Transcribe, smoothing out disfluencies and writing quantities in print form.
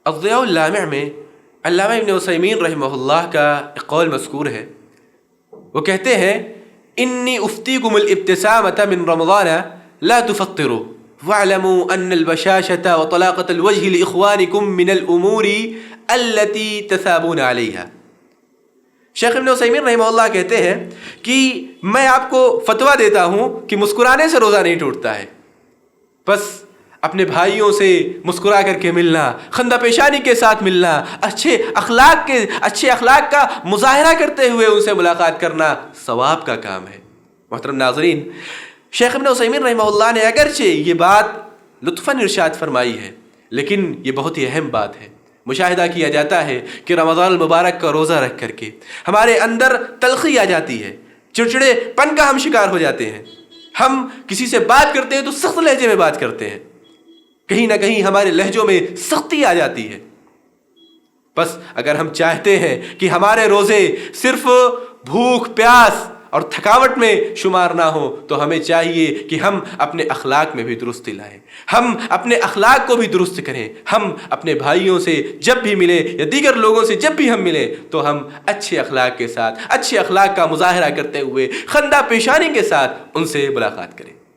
الضیاء اللامع میں علامہ ابن عثیمین رحمہ اللہ کا ایک قول مذکور ہے. وہ کہتے ہیں انی افتیکم الابتسامۃ من رمضان لا تفطروا واعلموا ان البشاشۃ وطلاقۃ الوجہ لاخوانکم من الامور التي تثابون علیہا. شیخ ابن عثیمین رحمہ اللہ کہتے ہیں کہ میں آپ کو فتویٰ دیتا ہوں کہ مسکرانے سے روزہ نہیں ٹوٹتا ہے. بس اپنے بھائیوں سے مسکرا کر کے ملنا، خندہ پیشانی کے ساتھ ملنا، اچھے اخلاق کا مظاہرہ کرتے ہوئے ان سے ملاقات کرنا ثواب کا کام ہے. محترم ناظرین، شیخ ابن عثیمین رحمہ اللہ نے اگرچہ یہ بات لطفاً ارشاد فرمائی ہے، لیکن یہ بہت ہی اہم بات ہے. مشاہدہ کیا جاتا ہے کہ رمضان المبارک کا روزہ رکھ کر کے ہمارے اندر تلخی آ جاتی ہے، چڑچڑے پن کا ہم شکار ہو جاتے ہیں. ہم کسی سے بات کرتے ہیں تو سخت لہجے میں بات کرتے ہیں، کہیں نہ کہیں ہمارے لہجوں میں سختی آ جاتی ہے. بس اگر ہم چاہتے ہیں کہ ہمارے روزے صرف بھوک پیاس اور تھکاوٹ میں شمار نہ ہو تو ہمیں چاہیے کہ ہم اپنے اخلاق میں بھی درستی لائیں، ہم اپنے اخلاق کو بھی درست کریں. ہم اپنے بھائیوں سے جب بھی ملیں یا دیگر لوگوں سے جب بھی ہم ملیں تو ہم اچھے اخلاق کے ساتھ، اچھے اخلاق کا مظاہرہ کرتے ہوئے خندہ پیشانی کے ساتھ ان سے ملاقات کریں.